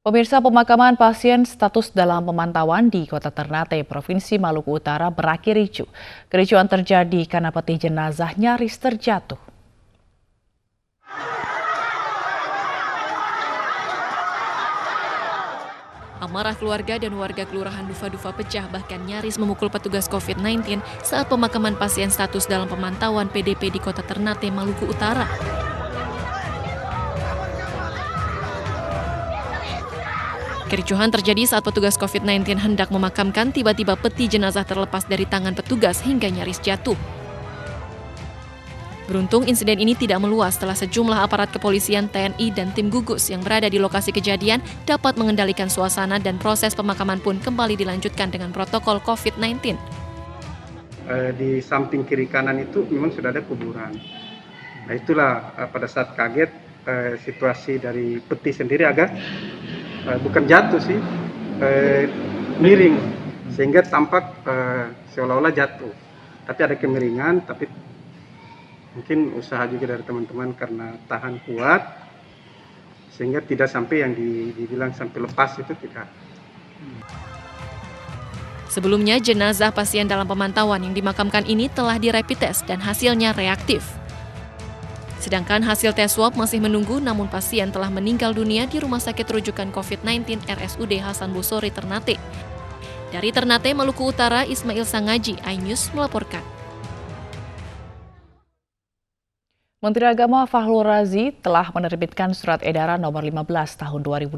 Pemirsa, pemakaman pasien status dalam pemantauan di Kota Ternate, Provinsi Maluku Utara berakhir ricuh. Kericuhan terjadi karena peti jenazah nyaris terjatuh. Amarah keluarga dan warga Kelurahan Dufa-Dufa pecah bahkan nyaris memukul petugas COVID-19 saat pemakaman pasien status dalam pemantauan PDP di Kota Ternate, Maluku Utara. Kericuhan terjadi saat petugas COVID-19 hendak memakamkan, tiba-tiba peti jenazah terlepas dari tangan petugas hingga nyaris jatuh. Beruntung insiden ini tidak meluas setelah sejumlah aparat kepolisian, TNI, dan tim gugus yang berada di lokasi kejadian dapat mengendalikan suasana dan proses pemakaman pun kembali dilanjutkan dengan protokol COVID-19. Di samping kiri kanan itu memang sudah ada kuburan. Nah itulah pada saat kaget situasi dari peti sendiri agak bukan jatuh sih, miring sehingga tampak seolah-olah jatuh. Tapi ada kemiringan, tapi mungkin usaha juga dari teman-teman karena tahan kuat sehingga tidak sampai yang dibilang sampai lepas itu tidak. Sebelumnya, jenazah pasien dalam pemantauan yang dimakamkan ini telah dirapid test dan hasilnya reaktif. Sedangkan hasil tes swab masih menunggu, namun pasien telah meninggal dunia di Rumah Sakit Rujukan COVID-19 RSUD Hasan Bossori, Ternate. Dari Ternate, Maluku Utara, Ismail Sangaji, iNews melaporkan. Menteri Agama Fakhrul Razi telah menerbitkan Surat Edaran Nomor 15 Tahun 2020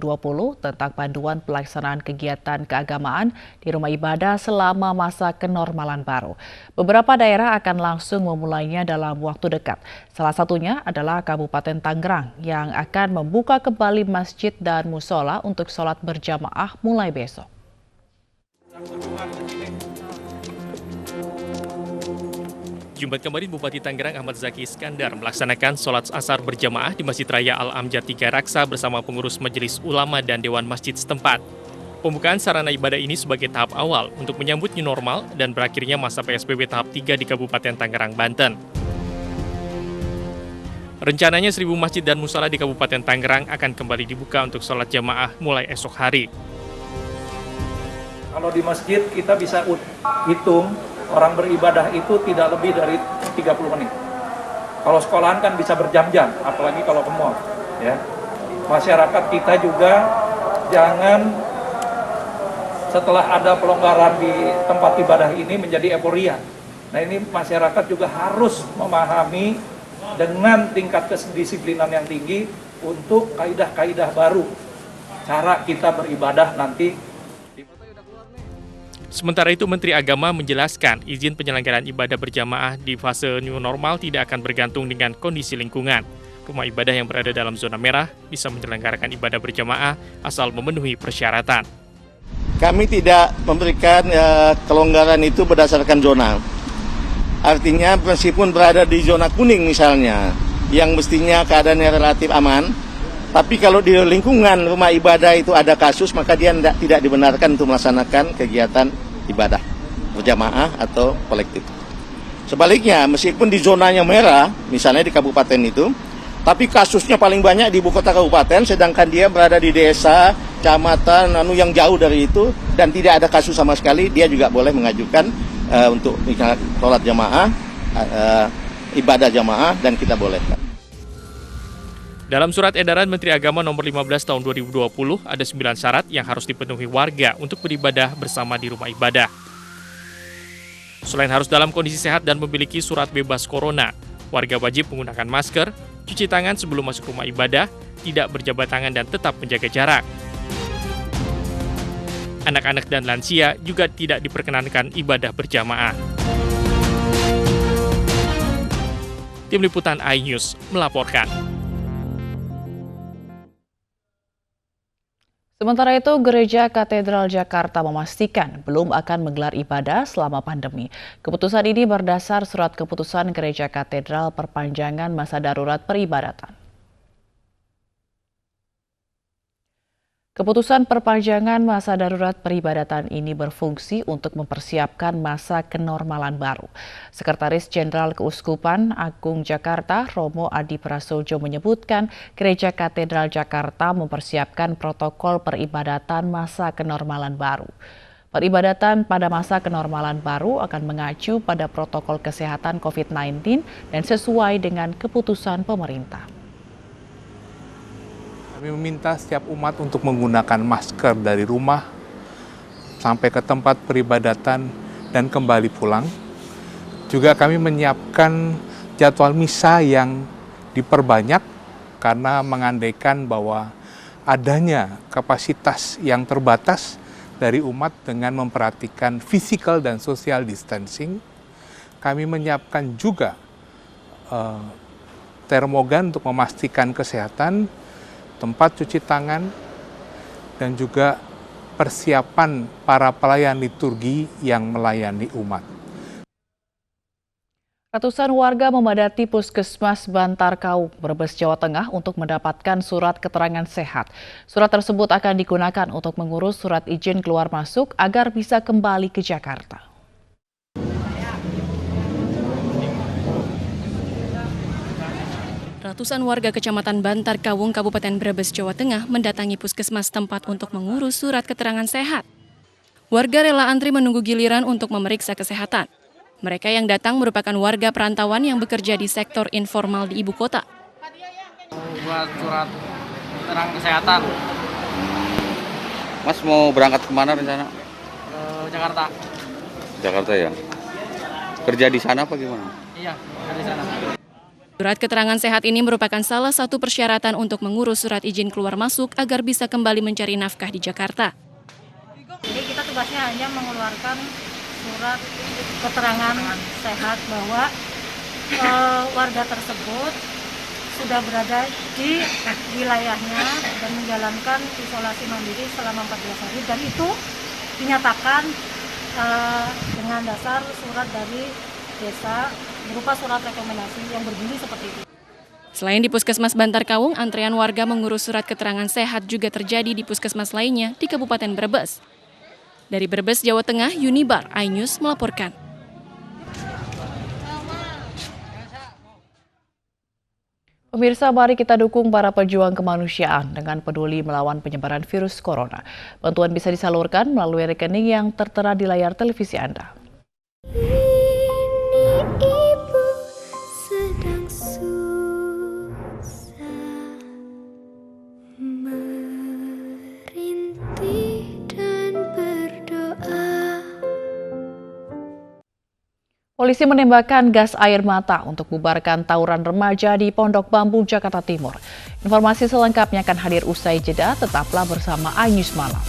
tentang panduan pelaksanaan kegiatan keagamaan di rumah ibadah selama masa kenormalan baru. Beberapa daerah akan langsung memulainya dalam waktu dekat. Salah satunya adalah Kabupaten Tangerang yang akan membuka kembali masjid dan musola untuk sholat berjamaah mulai besok. Jumat kemarin Bupati Tangerang Ahmad Zaki Iskandar melaksanakan sholat asar berjamaah di Masjid Raya Al-Amjad Tiga Raksa bersama pengurus Majelis Ulama dan Dewan Masjid setempat. Pembukaan sarana ibadah ini sebagai tahap awal untuk menyambut new normal dan berakhirnya masa PSBB tahap 3 di Kabupaten Tangerang, Banten. Rencananya 1.000 masjid dan musala di Kabupaten Tangerang akan kembali dibuka untuk sholat jamaah mulai esok hari. Kalau di masjid kita bisa hitung orang beribadah itu tidak lebih dari 30 menit. Kalau sekolahan kan bisa berjam-jam, apalagi kalau ke mall. Ya. Masyarakat kita juga jangan setelah ada pelonggaran di tempat ibadah ini menjadi euforia. Nah ini masyarakat juga harus memahami dengan tingkat kedisiplinan yang tinggi untuk kaidah-kaidah baru. Cara kita beribadah nanti. Sementara itu, Menteri Agama menjelaskan izin penyelenggaraan ibadah berjamaah di fase new normal tidak akan bergantung dengan kondisi lingkungan. Rumah ibadah yang berada dalam zona merah bisa menyelenggarakan ibadah berjamaah asal memenuhi persyaratan. Kami tidak memberikan kelonggaran itu berdasarkan zona. Artinya meskipun berada di zona kuning misalnya, yang mestinya keadaannya relatif aman, tapi kalau di lingkungan rumah ibadah itu ada kasus, maka dia tidak dibenarkan untuk melaksanakan kegiatan ibadah berjamaah atau kolektif. Sebaliknya, meskipun di zonanya merah, misalnya di kabupaten itu, tapi kasusnya paling banyak di ibu kota kabupaten, sedangkan dia berada di desa, kecamatan, yang jauh dari itu, dan tidak ada kasus sama sekali, dia juga boleh mengajukan untuk sholat jamaah, ibadah jamaah, dan kita bolehkan. Dalam surat edaran Menteri Agama Nomor 15 Tahun 2020, ada 9 syarat yang harus dipenuhi warga untuk beribadah bersama di rumah ibadah. Selain harus dalam kondisi sehat dan memiliki surat bebas corona, warga wajib menggunakan masker, cuci tangan sebelum masuk rumah ibadah, tidak berjabat tangan dan tetap menjaga jarak. Anak-anak dan lansia juga tidak diperkenankan ibadah berjamaah. Tim Liputan iNews melaporkan. Sementara itu, Gereja Katedral Jakarta memastikan belum akan menggelar ibadah selama pandemi. Keputusan ini berdasar surat keputusan Gereja Katedral perpanjangan masa darurat peribadatan. Keputusan perpanjangan masa darurat peribadatan ini berfungsi untuk mempersiapkan masa kenormalan baru. Sekretaris Jenderal Keuskupan Agung Jakarta, Romo Adi Prasojo menyebutkan Gereja Katedral Jakarta mempersiapkan protokol peribadatan masa kenormalan baru. Peribadatan pada masa kenormalan baru akan mengacu pada protokol kesehatan COVID-19 dan sesuai dengan keputusan pemerintah. Kami meminta setiap umat untuk menggunakan masker dari rumah sampai ke tempat peribadatan dan kembali pulang. Juga kami menyiapkan jadwal misa yang diperbanyak karena mengandaikan bahwa adanya kapasitas yang terbatas dari umat dengan memperhatikan physical dan social distancing. Kami menyiapkan juga termogan untuk memastikan kesehatan, tempat cuci tangan, dan juga persiapan para pelayan liturgi yang melayani umat. Ratusan warga memadati Puskesmas Bantar Kaung, Brebes, Jawa Tengah untuk mendapatkan surat keterangan sehat. Surat tersebut akan digunakan untuk mengurus surat izin keluar masuk agar bisa kembali ke Jakarta. Ratusan warga Kecamatan Bantar Kaung, Kabupaten Brebes, Jawa Tengah mendatangi puskesmas tempat untuk mengurus surat keterangan sehat. Warga rela antri menunggu giliran untuk memeriksa kesehatan. Mereka yang datang merupakan warga perantauan yang bekerja di sektor informal di ibu kota. Buat surat keterangan kesehatan. Mas mau berangkat kemana rencana? Ke Jakarta. Jakarta ya. Kerja di sana apa gimana? Iya, dari sana. Surat keterangan sehat ini merupakan salah satu persyaratan untuk mengurus surat izin keluar masuk agar bisa kembali mencari nafkah di Jakarta. Jadi kita tugasnya hanya mengeluarkan surat keterangan sehat bahwa warga tersebut sudah berada di wilayahnya dan menjalankan isolasi mandiri selama 14 hari dan itu dinyatakan dengan dasar surat dari desa berupa surat rekomendasi yang berbunyi seperti itu. Selain di Puskesmas Bantar Kaung, antrean warga mengurus surat keterangan sehat juga terjadi di puskesmas lainnya di Kabupaten Brebes. Dari Brebes, Jawa Tengah, Unibar, iNews melaporkan. Pemirsa, mari kita dukung para pejuang kemanusiaan dengan peduli melawan penyebaran virus corona. Bantuan bisa disalurkan melalui rekening yang tertera di layar televisi Anda. Polisi menembakkan gas air mata untuk bubarkan tawuran remaja di Pondok Bambu, Jakarta Timur. Informasi selengkapnya akan hadir usai jeda, tetaplah bersama iNews Malam.